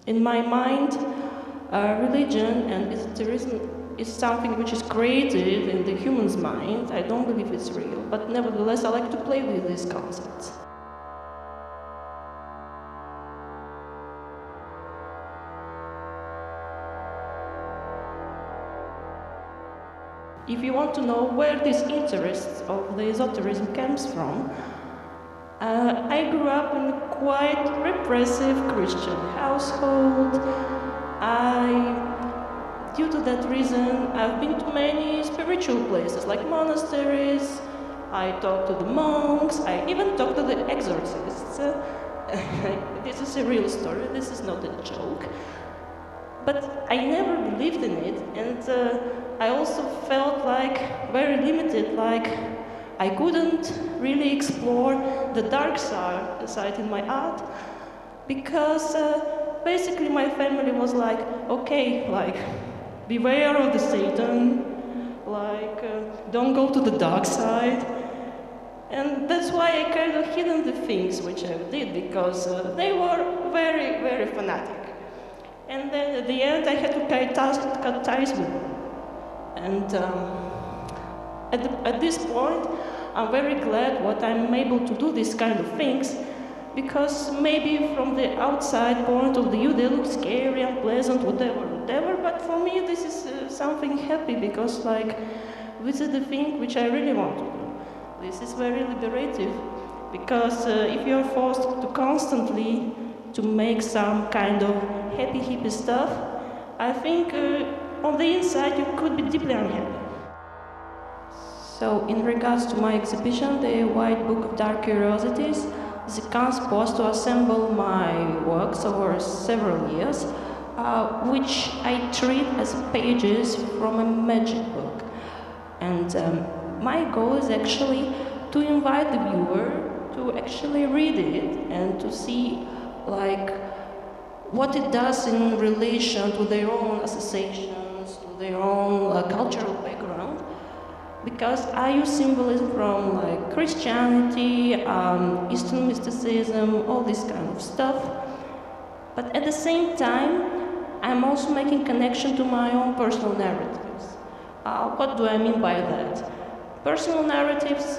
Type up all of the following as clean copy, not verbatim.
In my mind, religion and esotericism is something which is created in the human's mind. I don't believe it's real, but nevertheless I like to play with these concepts. If you want to know where this interest of the esotericism comes from, I grew up in a quite repressive Christian household. Due to that reason, I've been to many spiritual places like monasteries. I talked to the monks. I even talked to the exorcists. This is a real story. This is not a joke. But I never believed in it, and I also felt like very limited, like I couldn't really explore the dark side in my art, because basically my family was like, okay, like beware of the Satan, like don't go to the dark side. And that's why I kind of hidden the things which I did, because they were very, very fanatic. And then at the end I had to cut ties with them. And at this point, I'm very glad what I'm able to do these kind of things, because maybe from the outside point of view they look scary, unpleasant, whatever, but for me this is something happy, because like this is the thing which I really want to do. This is very liberative, because if you're forced to constantly to make some kind of happy hippie stuff, I think on the inside you could be deeply unhappy. So in regards to my exhibition, the White Book of Dark Curiosities, the concept was to assemble my works over several years, which I treat as pages from a magic book. And my goal is actually to invite the viewer to actually read it and to see like what it does in relation to their own associations, to their own cultural background. Because I use symbolism from like Christianity, Eastern mysticism, all this kind of stuff. But at the same time, I'm also making connection to my own personal narratives. What do I mean by that? Personal narratives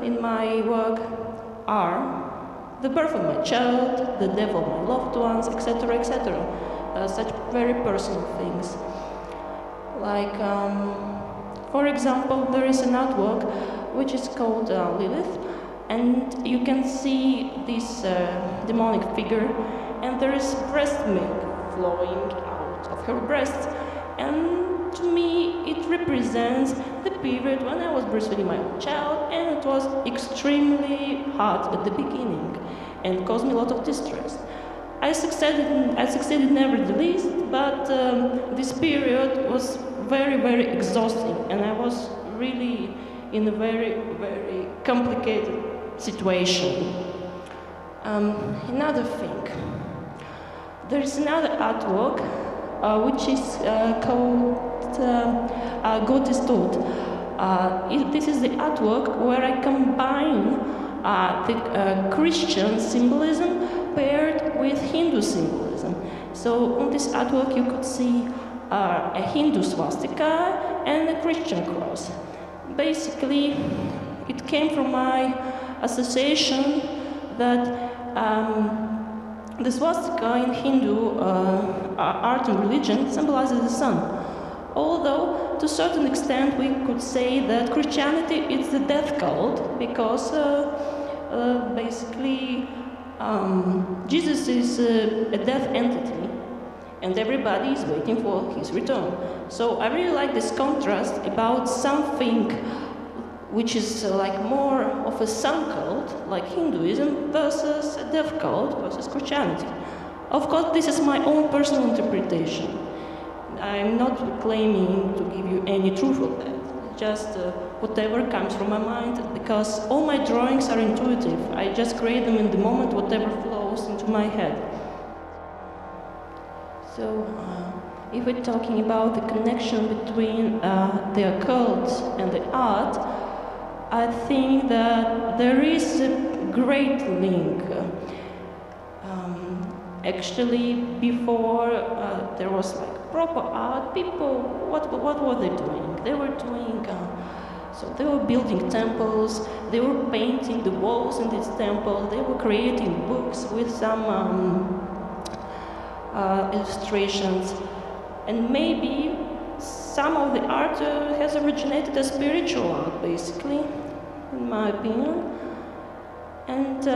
in my work are the birth of my child, the death of my loved ones, etc., etc. Such very personal things. Like, for example, there is an artwork which is called Leith, and you can see this demonic figure, and there is breast milk flowing out of her breast. And to me, it represents the period when I was breastfeeding my own child, and it was extremely hard at the beginning and caused me a lot of distress. I succeeded nevertheless, but this period was very, very exhausting, and I was really in a very, very complicated situation. Another thing, there is another artwork which is called God is Tod. This is the artwork where I combine the Christian symbolism paired with Hindu symbolism. So on this artwork you could see a Hindu swastika and a Christian cross. Basically, it came from my association that the swastika in Hindu art and religion symbolizes the sun. Although, to a certain extent, we could say that Christianity is the death cult, because basically Jesus is a death entity, and everybody is waiting for his return. So I really like this contrast about something which is like more of a sun cult, like Hinduism, versus a death cult versus Christianity. Of course, this is my own personal interpretation. I'm not claiming to give you any truth of that, just whatever comes from my mind, because all my drawings are intuitive. I just create them in the moment, whatever flows into my head. So, if we're talking about the connection between the occult and the art, I think that there is a great link. Actually, before there was like proper art, people, what were they doing? They were doing, so they were building temples, they were painting the walls in this temple, they were creating books with some illustrations, and maybe some of the art has originated as spiritual art, basically, in my opinion. And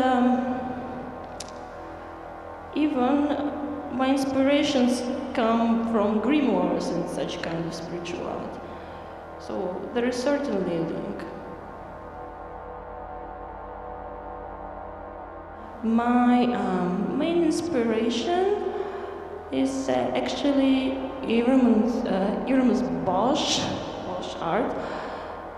even my inspirations come from grimoires and such kind of spiritual art. So there is certainly a link. My main inspiration is actually Irma's Bosch art.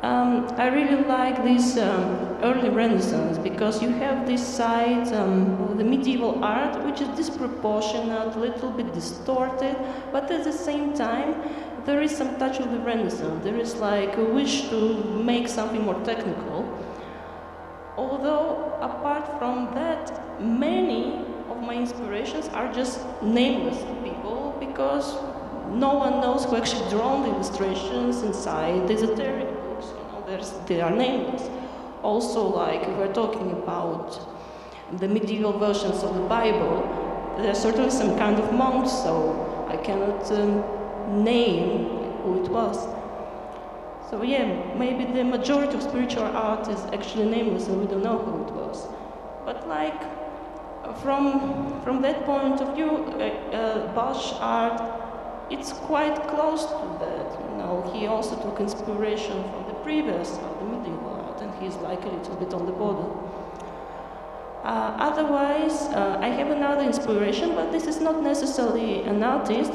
I really like this early Renaissance because you have this side of the medieval art which is disproportionate, a little bit distorted, but at the same time there is some touch of the Renaissance. There is like a wish to make something more technical. Although apart from that, many of my inspirations are just nameless people because no one knows who actually drawn the illustrations inside the esoteric books. They are nameless. Also, like if we're talking about the medieval versions of the Bible, there are certainly some kind of monks, so I cannot name who it was. So yeah, maybe the majority of spiritual art is actually nameless and we don't know who it was. But like, from that point of view, Bosch art, it's quite close to that. You know, he also took inspiration from the previous art, the medieval art, and he's like a little bit on the border. Otherwise, I have another inspiration, but this is not necessarily an artist.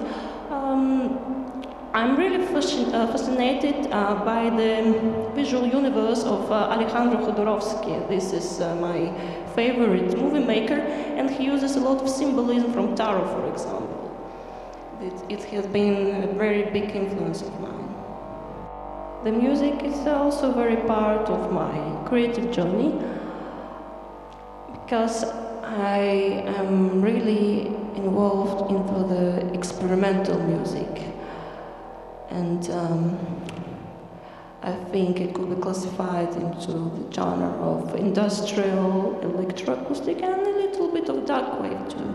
I'm really fascinated by the visual universe of Alejandro Jodorowsky. This is my favorite movie maker, and he uses a lot of symbolism from tarot, for example. It has been a very big influence of mine. The music is also very part of my creative journey because I am really involved into the experimental music. And I think it could be classified into the genre of industrial, electroacoustic, and a little bit of dark wave too.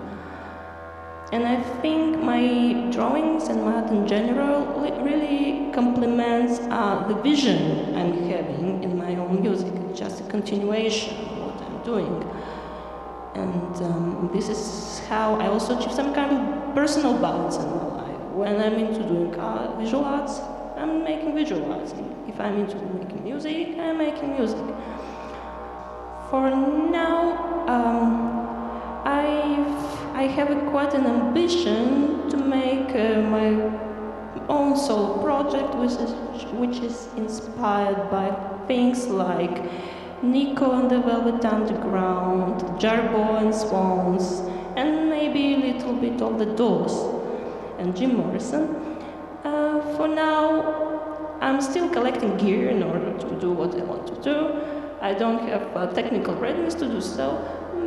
And I think my drawings and my art in general really complements the vision I'm having in my own music. It's just a continuation of what I'm doing. And this is how I also achieve some kind of personal balance in my life. When I'm into doing visual arts, I'm making visual arts. If I'm into making music, I'm making music. For now, I have quite an ambition to make my own solo project, which is inspired by things like Nico and the Velvet Underground, Jarbo and Swans, and maybe a little bit of the Doors and Jim Morrison. For now, I'm still collecting gear in order to do what I want to do. I don't have technical readiness to do so,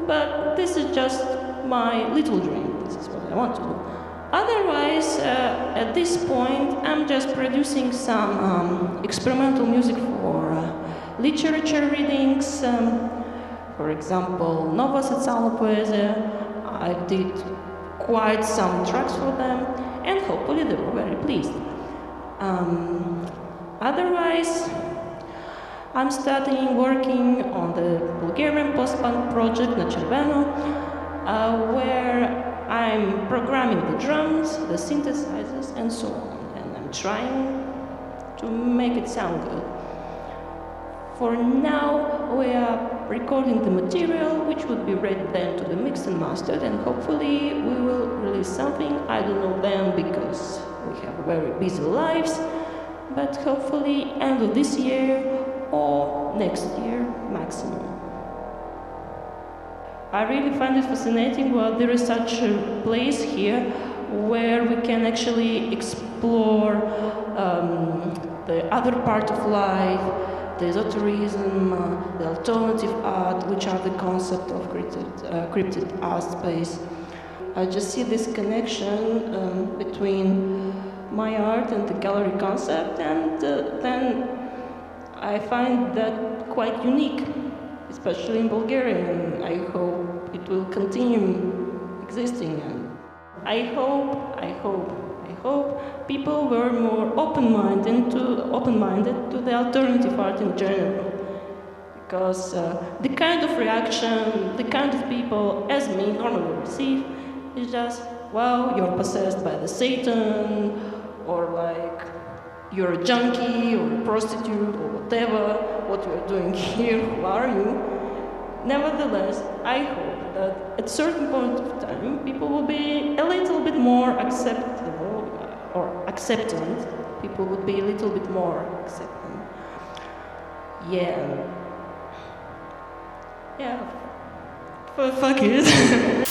but this is just my little dream. This is what I want to do. Otherwise, at this point, I'm just producing some experimental music for literature readings. For example, Nova Socialna Poezia. I did quite some tracks for them, and hopefully they were very pleased. Otherwise, I'm studying working on the Bulgarian post-punk project Червено, where I'm programming the drums, the synthesizers, and so on. And I'm trying to make it sound good. For now, we are recording the material, which would be ready then to be mixed and mastered, and hopefully we will release something. I don't know when because we have very busy lives, but hopefully end of this year or next year maximum. I really find it fascinating that there is such a place here where we can actually explore the other part of life, the esotericism, the alternative art, which are the concept of cryptid art space. I just see this connection between my art and the gallery concept, and then I find that quite unique, especially in Bulgaria, and I hope it will continue existing. And I hope people were more open-minded to the alternative art in general. Because the kind of reaction, the kind of people, as me, normally receive, is just, well, you're possessed by the Satan, or like, you're a junkie, or a prostitute, or whatever, what you're doing here, who are you? Nevertheless, I hope that at a certain point of time, people will be a little bit more acceptable, or acceptant. People would be a little bit more accepting. Yeah. Yeah, fuck it.